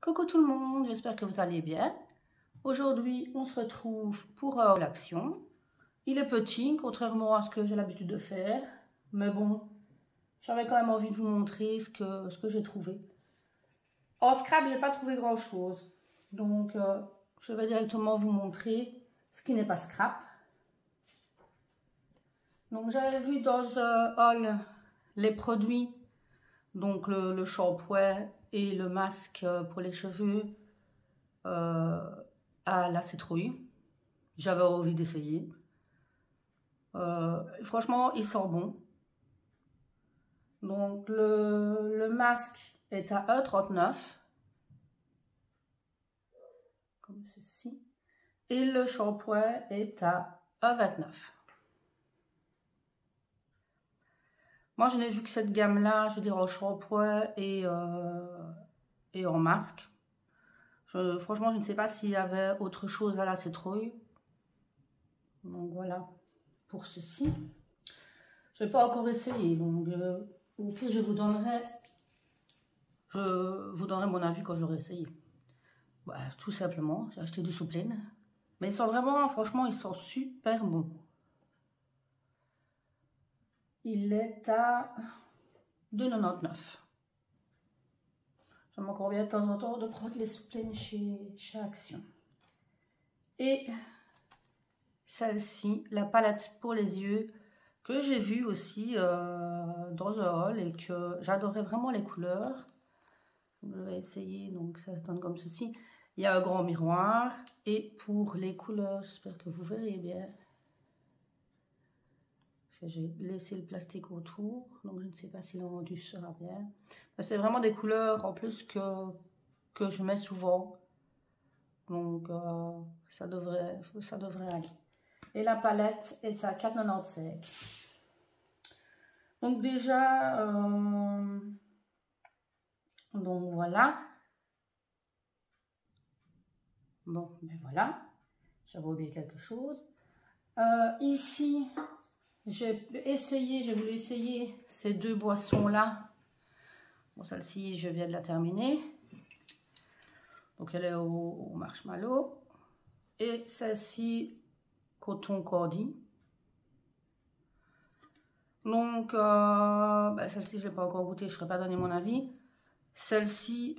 Coucou tout le monde, j'espère que vous allez bien. Aujourd'hui, on se retrouve pour l'action. Il est petit, contrairement à ce que j'ai l'habitude de faire. Mais bon, j'avais quand même envie de vous montrer ce que j'ai trouvé. En scrap, j'ai pas trouvé grand chose. Donc, je vais directement vous montrer ce qui n'est pas scrap. Donc, j'avais vu dans un haul les produits. Donc, le shampoing et le masque pour les cheveux à la citrouille. J'avais envie d'essayer. Franchement, il sent bon. Donc, le masque est à 1,39 €, comme ceci. Et le shampoing est à 1,29 €. Moi, je n'ai vu que cette gamme-là, je veux dire, en shampoing et en masque. Franchement, je ne sais pas s'il y avait autre chose à la citrouille. Donc, voilà pour ceci. Je n'ai pas encore essayé, donc au pire, je vous donnerai mon avis quand j'aurai essayé. Ouais, tout simplement, j'ai acheté du Soupline. Mais ils sont vraiment, franchement, ils sont super bons. Il est à 2,99 €. Ça m'encore bien de temps en temps de prendre les Soupline chez Action. Et celle-ci, la palette pour les yeux, que j'ai vue aussi dans un haul et que j'adorais vraiment les couleurs. Je vais essayer, donc ça se donne comme ceci. Il y a un grand miroir et pour les couleurs, j'espère que vous verrez bien. Parce que j'ai laissé le plastique autour, donc je ne sais pas si le rendu sera bien. C'est vraiment des couleurs en plus que je mets souvent. Donc ça devrait aller. Et la palette est à 4,95 €. Donc déjà, donc voilà. Bon, ben voilà. J'avais oublié quelque chose. Ici, j'ai voulu essayer ces deux boissons-là. Bon, celle-ci, je viens de la terminer. Donc, elle est au marshmallow. Et celle-ci, coton cordy. Donc, ben, celle-ci, je ne l'ai pas encore goûtée, je ne serais pas donné mon avis. Celle-ci,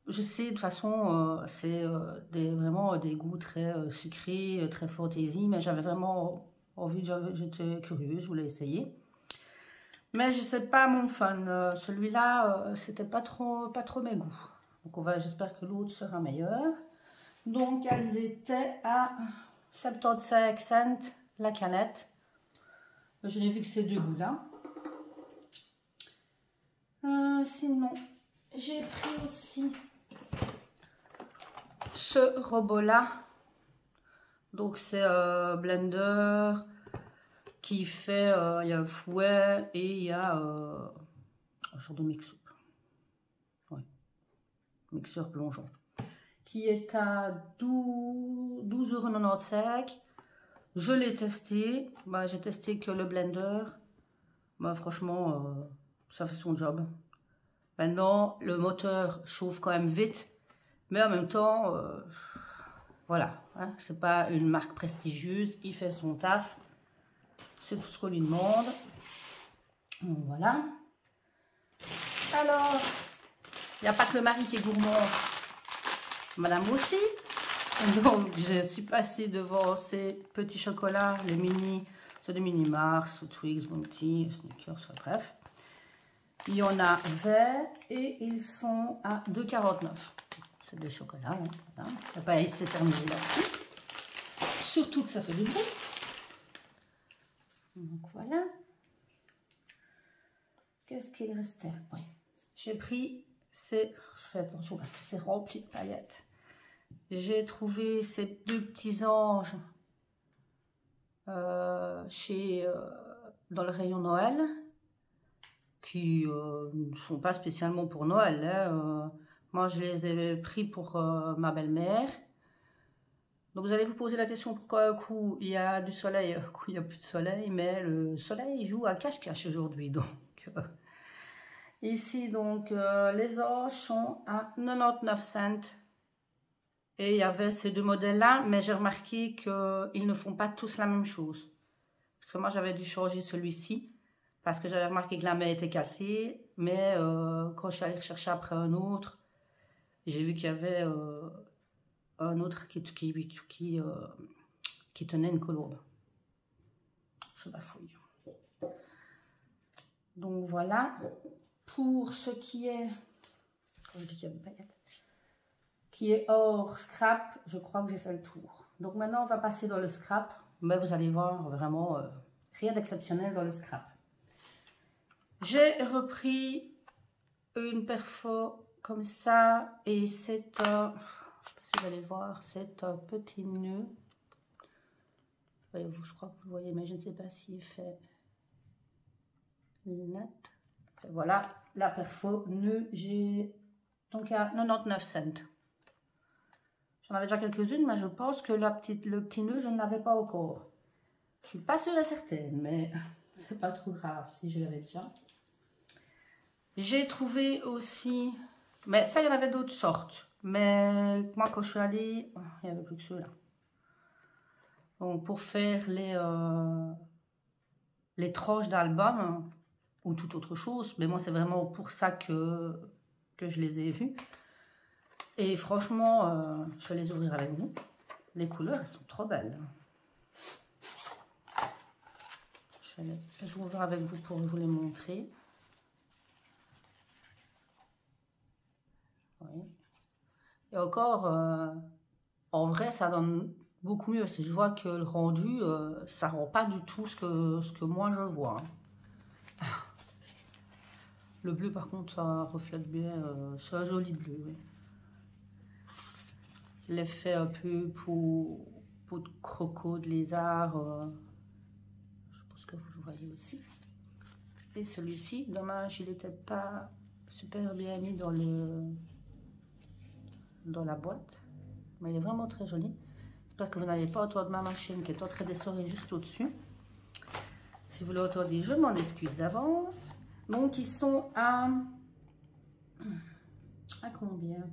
je sais, de toute façon, c'est vraiment des goûts très sucrés, très fantaisie, mais j'avais vraiment envie, j'étais curieuse, je voulais essayer. Mais je sais pas mon fun, celui-là, c'était pas trop mes goûts. Donc j'espère que l'autre sera meilleur. Donc elles étaient à 75 cents la canette. Je n'ai vu que ces deux goûts-là. Sinon, j'ai pris aussi ce robot-là. Donc c'est un blender qui fait, il y a un fouet et il y a un genre de mix-up. Ouais. Mixeur plongeant. Qui est à 12,95 €. Je l'ai testé. Bah, j'ai testé que le blender. Bah, franchement, ça fait son job. Maintenant, le moteur chauffe quand même vite. Mais en même temps, voilà. Hein, c'est pas une marque prestigieuse. Il fait son taf. C'est tout ce qu'on lui demande. Donc, voilà. Alors, il n'y a pas que le mari qui est gourmand. Madame aussi. Donc, je suis passée devant ces petits chocolats, les mini, c'est des mini Mars, Twix, Bounty, Snickers, enfin, bref. Il y en a 20 et ils sont à 2,49 €. C'est des chocolats, hein, voilà. On va pas s'éterniser là-dessus. Surtout que ça fait du bruit. Donc voilà. Qu'est-ce qu'il restait? Oui. J'ai pris ces... Je fais attention parce que c'est rempli de paillettes. J'ai trouvé ces deux petits anges dans le rayon Noël qui ne sont pas spécialement pour Noël. Hein. Moi, je les ai pris pour ma belle-mère. Donc, vous allez vous poser la question pourquoi un coup il y a du soleil, un coup il n'y a plus de soleil. Mais le soleil joue à cache-cache aujourd'hui. Donc, Ici, donc, les anges sont à 99 cents. Et il y avait ces deux modèles-là, mais j'ai remarqué qu'ils ne font pas tous la même chose. Parce que moi, j'avais dû changer celui-ci, parce que j'avais remarqué que la main était cassée. Mais quand je suis allée chercher après un autre, j'ai vu qu'il y avait un autre qui tenait une colombe. Je bafouille. Donc voilà, pour ce qui est, hors scrap, je crois que j'ai fait le tour. Donc maintenant on va passer dans le scrap, mais vous allez voir vraiment rien d'exceptionnel dans le scrap. J'ai repris une perfo comme ça et c'est je ne sais pas si vous allez le voir, c'est un petit nœud. Je crois que vous voyez, mais je ne sais pas s'il fait net. Voilà la perfo nœud, j'ai donc à 99 cents. J'en avais déjà quelques-unes, mais je pense que le petit nœud, je ne l'avais pas encore. Je suis pas sûre et certaine, mais c'est pas trop grave si je l'avais déjà. J'ai trouvé aussi, mais ça, il y en avait d'autres sortes. Mais moi, quand je suis allée, il n'y avait plus que ceux-là. Donc, pour faire les tranches d'album ou toute autre chose, mais moi, c'est vraiment pour ça que je les ai vus. Et franchement, je vais les ouvrir avec vous. Les couleurs, elles sont trop belles. Je vais les ouvrir avec vous pour vous les montrer. Oui. Et encore, en vrai, ça donne beaucoup mieux. Si je vois que le rendu, ça rend pas du tout ce que moi je vois. Le bleu, par contre, ça reflète bien. C'est un joli bleu. Oui. L'effet un peu peau de croco, de lézard. Je pense que vous le voyez aussi. Et celui-ci, dommage, il n'était pas super bien mis dans la boîte. Mais il est vraiment très joli. J'espère que vous n'avez pas autour de ma machine qui est en train d'essorer juste au-dessus. Si vous l'entendez, je m'en excuse d'avance. Donc, ils sont à combien?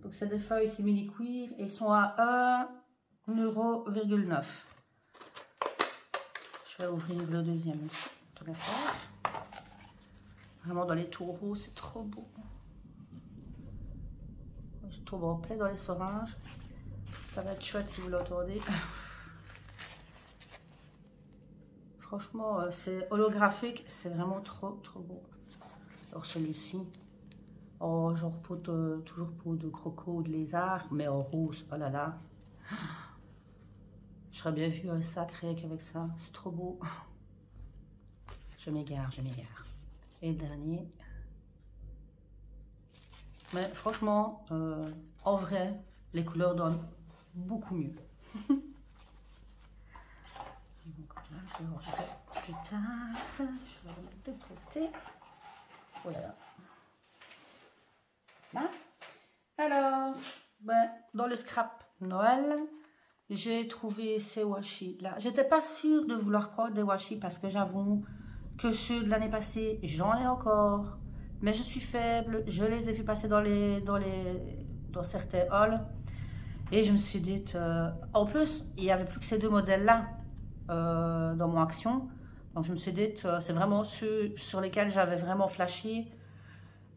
Donc, c'est des feuilles simili-cuir et ils sont à 1,9 €. Je vais ouvrir le deuxième aussi. Vraiment, dans les taureaux, c'est trop beau. Je trouve en plein dans les oranges. Ça va être chouette si vous l'entendez. Franchement, c'est holographique, c'est vraiment trop beau. Alors celui-ci, genre toujours peau de croco ou de lézard, mais en rose, oh là là. Je serais bien vu un sacré avec ça, c'est trop beau. Je m'égare. Et le dernier. Mais franchement, en vrai, les couleurs donnent beaucoup mieux. Donc là, je vais ranger plus tard. Je vais le mettre de côté. Voilà. Là. Alors, dans le scrap Noël, j'ai trouvé ces washi là. J'étais pas sûre de vouloir prendre des washi parce que j'avoue que ceux de l'année passée, j'en ai encore. Mais je suis faible. Je les ai vus passer dans certains halls. Et je me suis dit, en plus, il n'y avait plus que ces deux modèles-là dans mon action. Donc je me suis dit, c'est vraiment ceux sur lesquels j'avais vraiment flashé.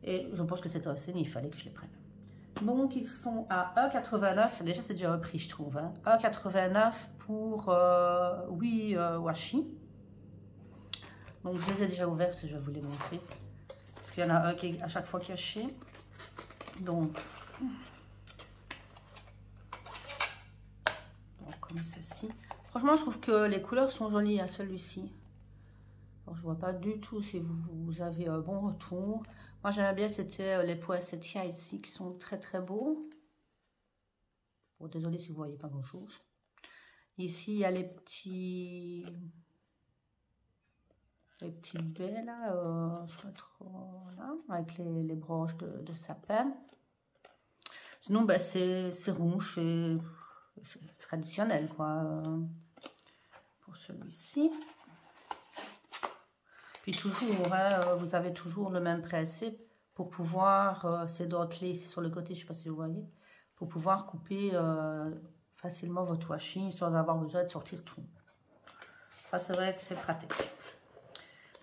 Et je pense que c'était assez, il fallait que je les prenne. Donc ils sont à 1,89 €. Déjà c'est déjà un prix je trouve. Hein. 1,89 € pour 8 washi. Donc je les ai déjà ouverts parce que je vais vous les montrer. Parce qu'il y en a un qui est à chaque fois caché. Donc comme ceci. Franchement, je trouve que les couleurs sont jolies à celui-ci. Je vois pas du tout si vous avez un bon retour. Moi, j'aimais bien, c'était les poinsettias ici qui sont très beaux. Bon, désolé si vous voyez pas grand-chose. Ici, il y a les petites baies là, je sais pas trop là, avec les branches de sapin. Sinon, c'est rouge, c'est traditionnel quoi. Pour celui-ci. Puis toujours, hein, vous avez toujours le même principe pour pouvoir, ces dentelés ici sur le côté, je ne sais pas si vous voyez, pour pouvoir couper facilement votre washi sans avoir besoin de sortir tout. Ça, c'est vrai que c'est pratique.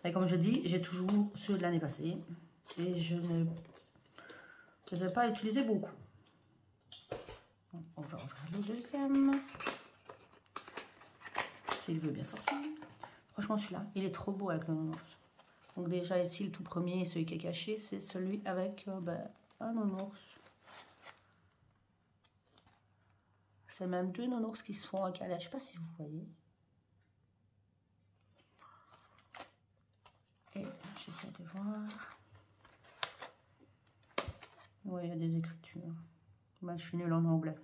Et comme je dis, j'ai toujours ceux de l'année passée et je ne vais pas utiliser beaucoup. On va ouvrir le deuxième. S'il veut bien sortir. Franchement, celui-là, il est trop beau avec le nounours. Donc déjà ici, le tout premier, celui qui est caché, c'est celui avec un nounours. C'est même deux nounours qui se font un câlin. Je ne sais pas si vous voyez. Et j'essaie de voir. Oui, il y a des écritures. Moi, je suis nulle en anglais.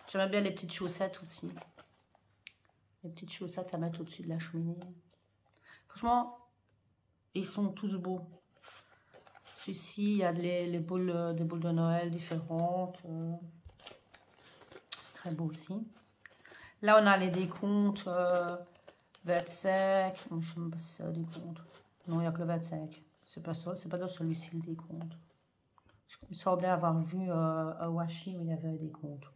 J'aime bien les petites chaussettes aussi. Les petites chaussettes à mettre au-dessus de la cheminée. Franchement, ils sont tous beaux. Celui-ci, il y a des boules de Noël différentes. C'est très beau aussi. Là, on a les décomptes 25. Je ne sais même pas si c'est un décompte. Non, il n'y a que le 25. C'est pas ça. C'est pas dans celui-ci le décompte. Je me semblais avoir vu un washi où il y avait un décompte.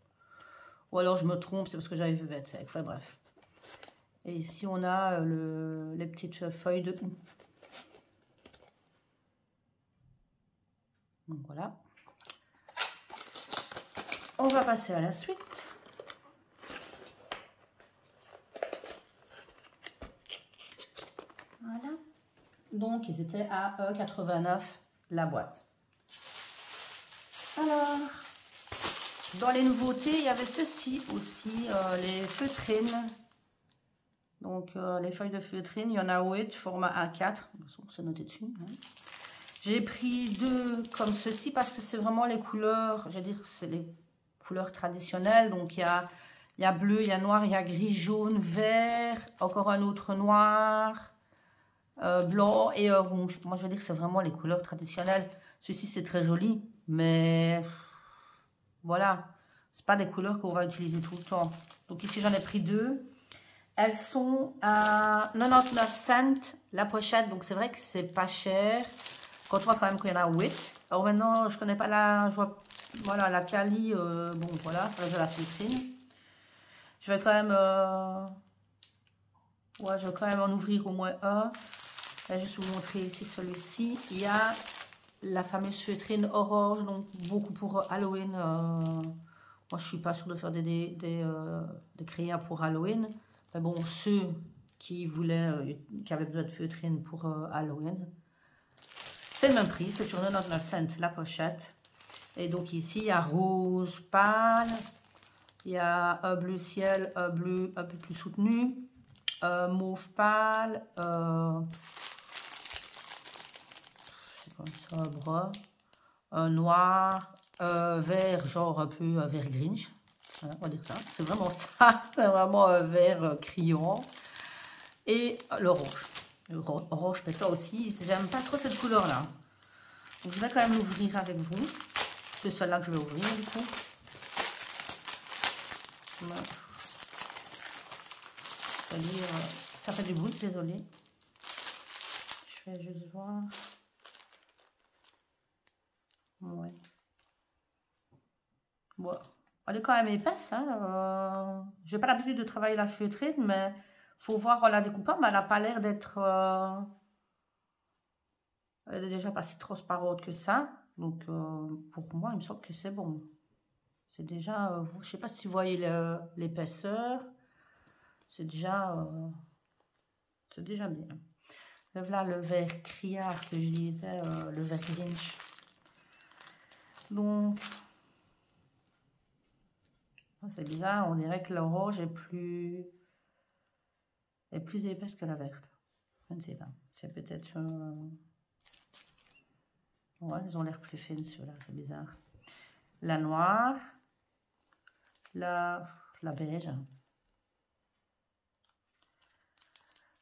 Ou alors je me trompe, c'est parce que j'avais vu 25. Enfin bref. Et ici, on a les petites feuilles de houx. Donc voilà. On va passer à la suite. Voilà. Donc, ils étaient à 1,89 la boîte. Alors, dans les nouveautés, il y avait ceci aussi, les feutrines. Donc, les feuilles de feutrine, il y en a 8, format A4. C'est noté dessus. Hein. J'ai pris 2 comme ceci parce que c'est vraiment les couleurs, je veux dire, c'est les couleurs traditionnelles. Donc, il y a bleu, il y a noir, il y a gris, jaune, vert, encore un autre noir, blanc et rouge. Moi, je veux dire que c'est vraiment les couleurs traditionnelles. Ceci, c'est très joli, mais voilà, c'est pas des couleurs qu'on va utiliser tout le temps. Donc, ici, j'en ai pris 2. Elles sont à 99 cents la pochette, donc c'est vrai que c'est pas cher. Quand on voit quand même qu'il y en a 8. Alors maintenant, je connais pas la... Je vois, voilà, la Cali, bon voilà, ça reste de la feutrine. Je vais quand même... ouais, je vais quand même en ouvrir au moins un. Je vais juste vous montrer ici celui-ci. Il y a la fameuse feutrine orange, donc beaucoup pour Halloween. Moi, je suis pas sûre de faire des crayons pour Halloween. Mais bon, ceux qui voulaient, qui avaient besoin de feutrine pour Halloween, c'est le même prix, c'est sur 99 cents la pochette. Et donc ici, il y a rose pâle, il y a un bleu ciel, un bleu un peu plus soutenu, mauve pâle, c'est comme ça, un brun, un noir, vert, genre un peu vert Grinch. Voilà, on va dire ça, c'est vraiment ça, c'est vraiment un vert criant. Et le rouge. Le orange pétant aussi. J'aime pas trop cette couleur-là. Donc, je vais quand même l'ouvrir avec vous. C'est celle-là que je vais ouvrir, du coup. C'est-à-dire, ça fait du bruit, désolé. Je vais juste voir. Ouais. Bon. Elle est quand même épaisse. Hein. Je n'ai pas l'habitude de travailler la feutrine, mais faut voir en la découpant. Mais elle n'a pas l'air d'être... elle est déjà pas si transparente que ça. Donc, pour moi, il me semble que c'est bon. C'est déjà... je ne sais pas si vous voyez l'épaisseur. C'est déjà bien. Là, le vert criard que je disais, le vert Grinch. Donc... c'est bizarre, on dirait que l'orange est plus épaisse que la verte. Je ne sais pas. C'est peut-être... ouais, ils ont l'air plus fines, ceux-là. C'est bizarre. La noire. La beige.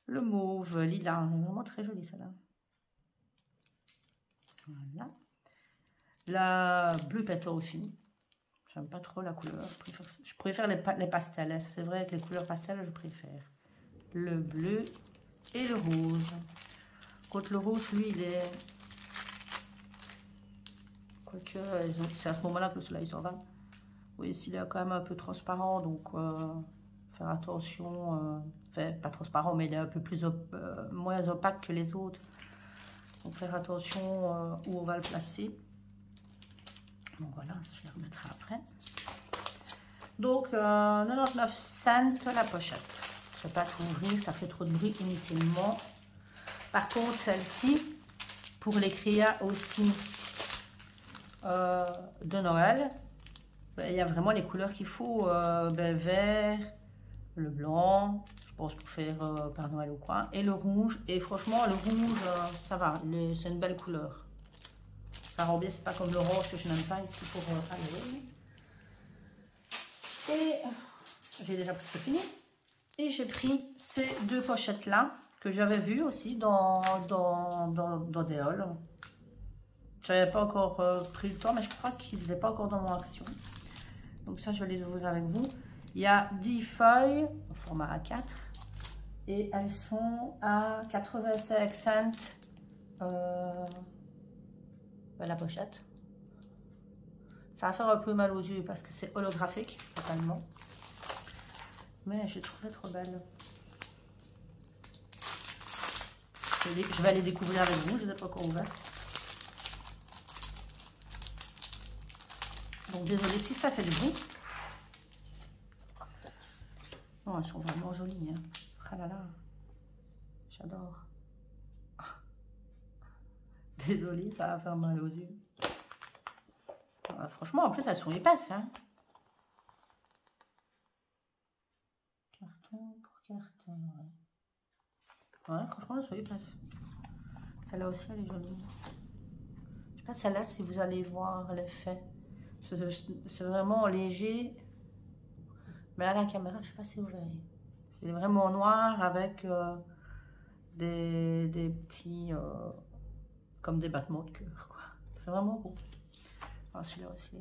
Le mauve, lilas. C'est vraiment très joli, celle-là. Voilà. La bleu pétant aussi. J'aime pas trop la couleur. Je préfère les pastels. C'est vrai que les couleurs pastels, je préfère. Le bleu et le rose. Contre le rouge, lui, il est... Quoique, c'est à ce moment-là que le soleil s'en va. Oui, s'il est quand même un peu transparent, donc faire attention. Enfin, pas transparent, mais il est un peu plus moins opaque que les autres. Donc faire attention où on va le placer. Donc voilà, je les remettrai après. Donc 99 cents la pochette. Je ne vais pas tout ouvrir, ça fait trop de bruit inutilement. Par contre, celle-ci, pour les créas aussi de Noël, ben, il y a vraiment les couleurs qu'il faut. Ben, vert, le blanc, je pense pour faire Père Noël ou quoi, et le rouge. Et franchement, le rouge, ça va, c'est une belle couleur. Ça rend bien, c'est pas comme l'orange que je n'aime pas ici pour Halloween. Et j'ai déjà presque fini. Et j'ai pris ces deux pochettes là que j'avais vues aussi dans des hauls. J'avais pas encore pris le temps, mais je crois qu'ils n'étaient pas encore dans mon action. Donc ça, je vais les ouvrir avec vous. Il y a 10 feuilles au format A4 et elles sont à 85 cents la pochette. Ça va faire un peu mal aux yeux parce que c'est holographique totalement. Mais je trouvais trop belle. Je vais aller découvrir avec vous, je ne les ai pas encore ouvertes. Donc désolé si ça fait du bruit. Non, elles sont vraiment jolies. Hein. Ah là là, j'adore. Désolée, ça va faire mal aux yeux. Franchement, en plus, elles sont épaisses. Hein. Carton pour carton. Ouais, franchement, elles sont épaisses. Celle-là aussi, elle est jolie. Je sais pas, celle-là, si vous allez voir l'effet. C'est vraiment léger. Mais à la caméra, je sais pas si vous voyez. C'est vraiment noir avec des petits... comme des battements de cœur, quoi. C'est vraiment beau. Ah, celui-là aussi.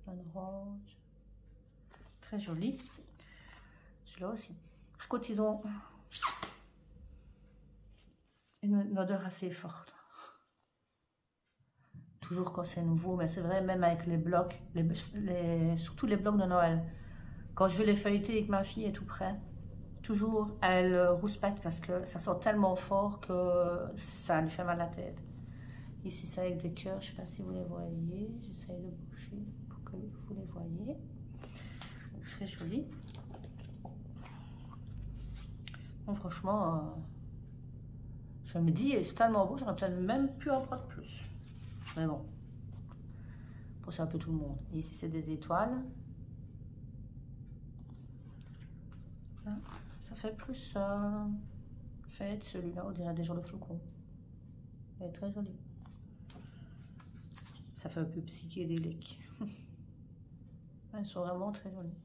Un orange. Très joli. Celui-là aussi. Par contre, ils ont une odeur assez forte. Toujours quand c'est nouveau, mais c'est vrai, même avec les blocs, surtout les blocs de Noël. Quand je vais les feuilleter avec ma fille et tout près, toujours elle rouspète parce que ça sent tellement fort que ça lui fait mal à la tête. Ici, c'est avec des cœurs, je ne sais pas si vous les voyez. J'essaye de bouger pour que vous les voyez. Donc, très joli. Donc, franchement, je me dis, c'est tellement beau, j'aurais peut-être même pu en prendre plus. Mais bon, pour ça un peu tout le monde. Et ici, c'est des étoiles. Là, ça fait plus fête, celui-là, on dirait des genres de flocons. Elle est très jolie. Ça fait un peu psychédélique. Elles sont vraiment très jolies.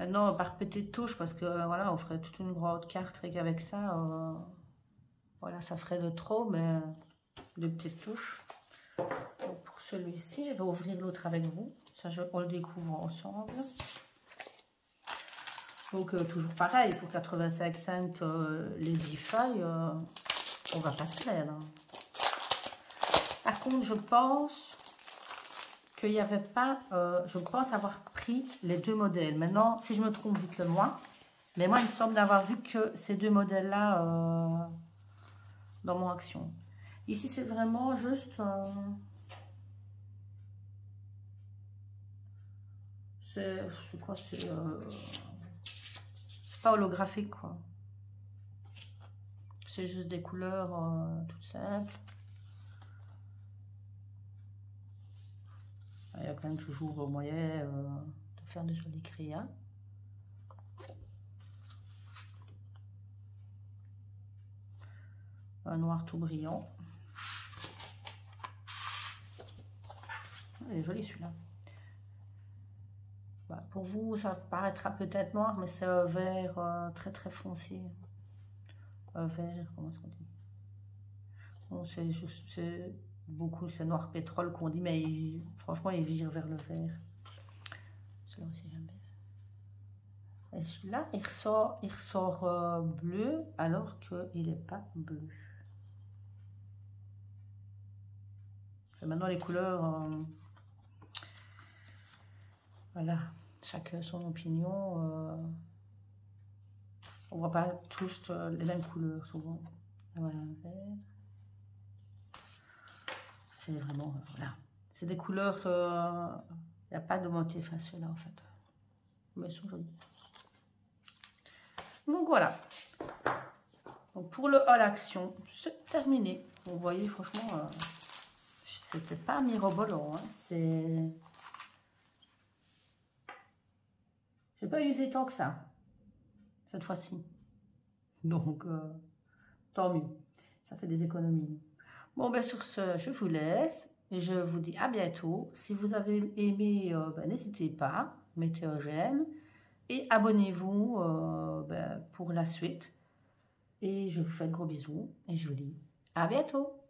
Maintenant, par petites touches, parce que voilà, on ferait toute une grande carte et qu'avec ça, voilà, ça ferait de trop, mais de petites touches. Donc pour celui-ci, je vais ouvrir l'autre avec vous. Ça, on le découvre ensemble. Donc toujours pareil, pour 85 cents les 10 feuilles, on va pas se plaindre. Par contre, je pense qu'il n'y avait pas, je pense avoir pris les deux modèles. Maintenant, si je me trompe, dites-le moi. Mais moi, il me semble d'avoir vu que ces deux modèles-là dans mon action. Ici, c'est vraiment juste... c'est quoi? C'est pas holographique, quoi. C'est juste des couleurs toutes simples. Il y a quand même toujours moyen de faire de jolis créas. Un noir tout brillant. Il est joli celui-là. Bah, pour vous, ça paraîtra peut-être noir, mais c'est un vert très très foncé. Un vert, comment est-ce qu'on dit? Bon, c'est beaucoup, c'est noir pétrole qu'on dit, mais franchement, il vire vers le vert. Celui-là aussi, j'aime bien. Et celui-là, il ressort bleu alors qu'il n'est pas bleu. Et maintenant, les couleurs, voilà, chacun son opinion. On voit pas tous les mêmes couleurs souvent. Voilà, un vert. C'est vraiment, voilà. C'est des couleurs, il n'y a pas de motif à ceux-là en fait. Mais ils sont jolis. Donc voilà. Donc pour le haul action, c'est terminé. Vous voyez, franchement, c'était pas mirobolant. Hein. C'est... J'ai pas usé tant que ça, cette fois-ci. Donc, tant mieux. Ça fait des économies. Bon, ben sur ce, je vous laisse. Et je vous dis à bientôt. Si vous avez aimé, ben, n'hésitez pas. Mettez un j'aime. Et abonnez-vous ben, pour la suite. Et je vous fais de gros bisous. Et je vous dis à bientôt.